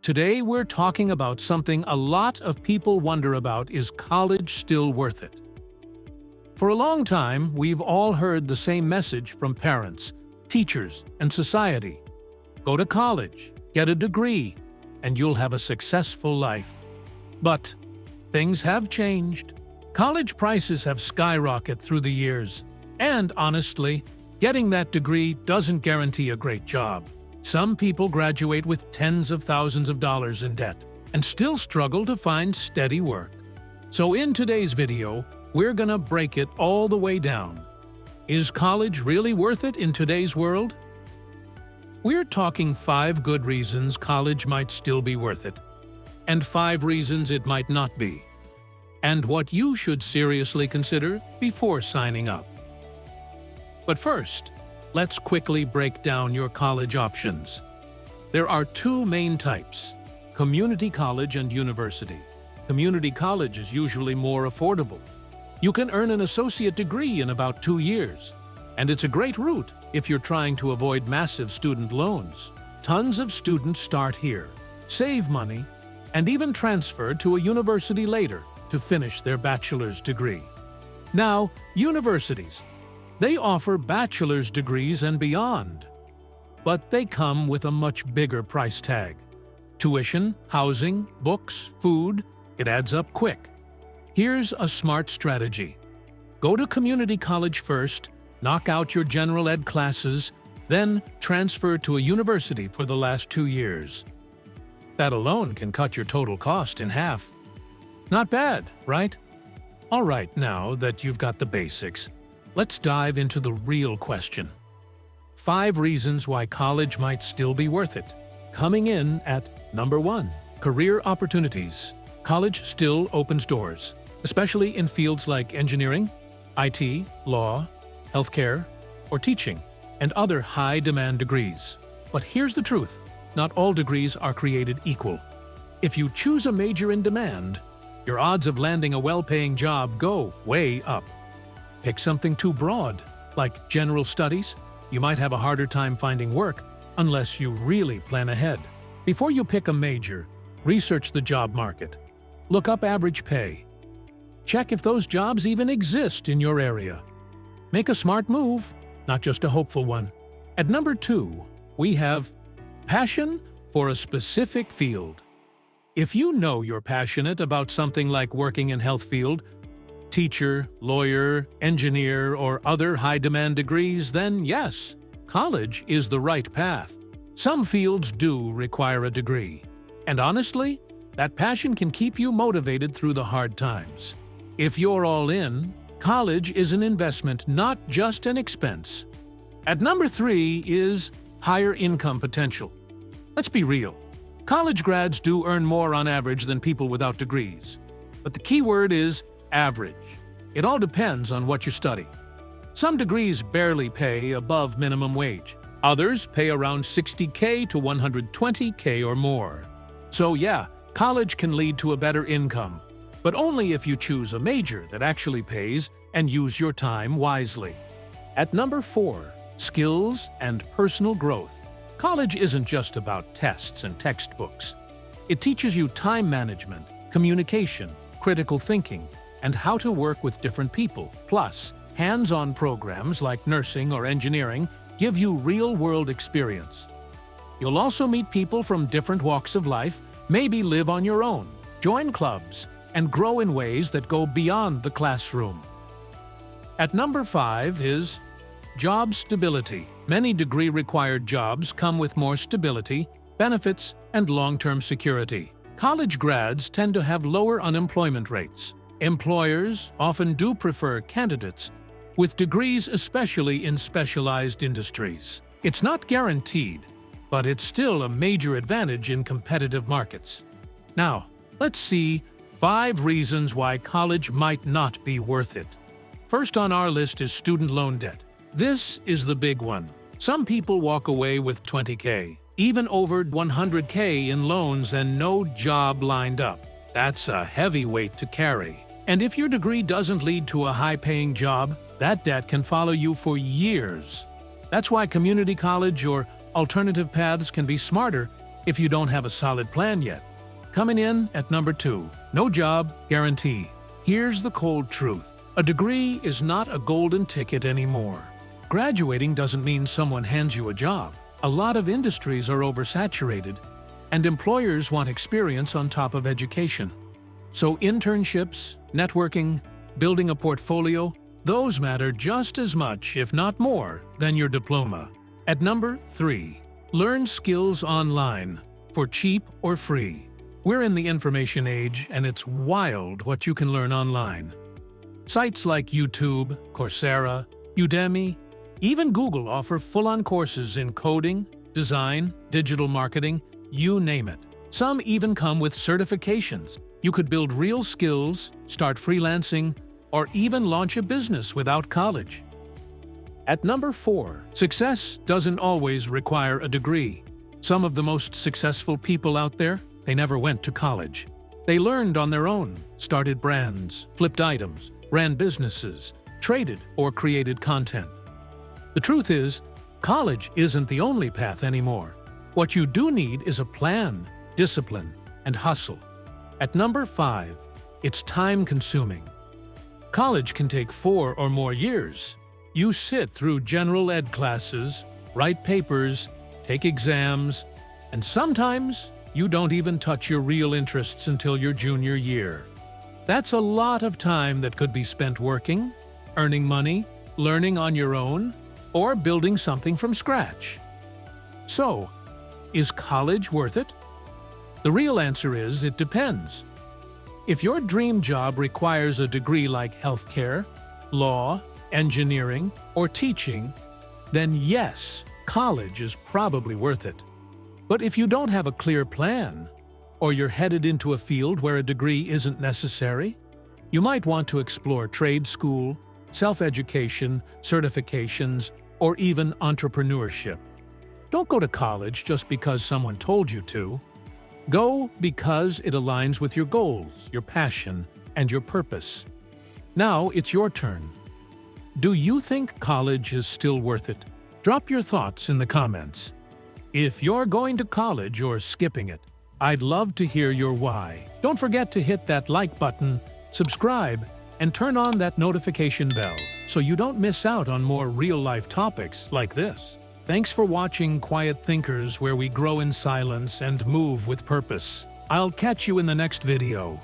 Today we're talking about something a lot of people wonder about: is college still worth it? For a long time, we've all heard the same message from parents, teachers, and society. Go to college, get a degree, and you'll have a successful life. But things have changed. College prices have skyrocketed through the years, and honestly, getting that degree doesn't guarantee a great job. Some people graduate with tens of thousands of dollars in debt and still struggle to find steady work. So in today's video, we're gonna break it all the way down. Is college really worth it in today's world? We're talking 5 good reasons college might still be worth it, and 5 reasons it might not be, and what you should seriously consider before signing up. But first, let's quickly break down your college options. There are 2 main types: community college and university. Community college is usually more affordable. You can earn an associate degree in about 2 years, and it's a great route if you're trying to avoid massive student loans. Tons of students start here, save money, and even transfer to a university later to finish their bachelor's degree. Now, universities. They offer bachelor's degrees and beyond, but they come with a much bigger price tag. Tuition, housing, books, food, it adds up quick. Here's a smart strategy. Go to community college first, knock out your general ed classes, then transfer to a university for the last 2 years. That alone can cut your total cost in half. Not bad, right? All right, now that you've got the basics, let's dive into the real question. 5 reasons why college might still be worth it. Coming in at number 1, career opportunities. College still opens doors, especially in fields like engineering, IT, law, healthcare, or teaching, and other high-demand degrees. But here's the truth: not all degrees are created equal. If you choose a major in demand, your odds of landing a well-paying job go way up. Pick something too broad, like general studies, you might have a harder time finding work unless you really plan ahead. Before you pick a major, research the job market. Look up average pay. Check if those jobs even exist in your area. Make a smart move, not just a hopeful one. At number 2, we have passion for a specific field. If you know you're passionate about something like working in health field, teacher, lawyer, engineer, or other high-demand degrees, then yes, college is the right path. Some fields do require a degree, and honestly, that passion can keep you motivated through the hard times. If you're all in, college is an investment, not just an expense. At number 3 is higher income potential. Let's be real. College grads do earn more on average than people without degrees. But the key word is average. It all depends on what you study. Some degrees barely pay above minimum wage. Others pay around $60K to $120K or more. So yeah, college can lead to a better income, but only if you choose a major that actually pays and use your time wisely. At number 4, skills and personal growth. College isn't just about tests and textbooks. It teaches you time management, communication, critical thinking, and how to work with different people. Plus, hands-on programs like nursing or engineering give you real-world experience. You'll also meet people from different walks of life, maybe live on your own, join clubs, and grow in ways that go beyond the classroom. At number 5 is job stability. Many degree-required jobs come with more stability, benefits, and long-term security. College grads tend to have lower unemployment rates. Employers often do prefer candidates with degrees, especially in specialized industries. It's not guaranteed, but it's still a major advantage in competitive markets. Now, let's see 5 reasons why college might not be worth it. First on our list is student loan debt. This is the big one. Some people walk away with $20K, even over $100K in loans and no job lined up. That's a heavy weight to carry. And if your degree doesn't lead to a high-paying job, that debt can follow you for years. That's why community college or alternative paths can be smarter if you don't have a solid plan yet. Coming in at number 2, no job guarantee. Here's the cold truth. A degree is not a golden ticket anymore. Graduating doesn't mean someone hands you a job. A lot of industries are oversaturated, and employers want experience on top of education. So internships, networking, building a portfolio, those matter just as much, if not more, than your diploma. At number 3, learn skills online, for cheap or free. We're in the information age, and it's wild what you can learn online. Sites like YouTube, Coursera, Udemy, even Google offer full-on courses in coding, design, digital marketing, you name it. Some even come with certifications. You could build real skills, start freelancing, or even launch a business without college. At number 4, success doesn't always require a degree. Some of the most successful people out there, they never went to college. They learned on their own, started brands, flipped items, ran businesses, traded, or created content. The truth is, college isn't the only path anymore. What you do need is a plan, discipline, and hustle. At number 5, it's time-consuming. College can take 4 or more years. You sit through general ed classes, write papers, take exams, and sometimes you don't even touch your real interests until your junior year. That's a lot of time that could be spent working, earning money, learning on your own, or building something from scratch. So, is college worth it? The real answer is it depends. If your dream job requires a degree like healthcare, law, engineering, or teaching, then yes, college is probably worth it. But if you don't have a clear plan, or you're headed into a field where a degree isn't necessary, you might want to explore trade school, self-education, certifications, or even entrepreneurship. Don't go to college just because someone told you to. Go because it aligns with your goals, your passion, and your purpose. Now it's your turn. Do you think college is still worth it? Drop your thoughts in the comments. If you're going to college or skipping it, I'd love to hear your why. Don't forget to hit that like button, subscribe, and turn on that notification bell so you don't miss out on more real-life topics like this. Thanks for watching Quiet Thinkers, where we grow in silence and move with purpose. I'll catch you in the next video.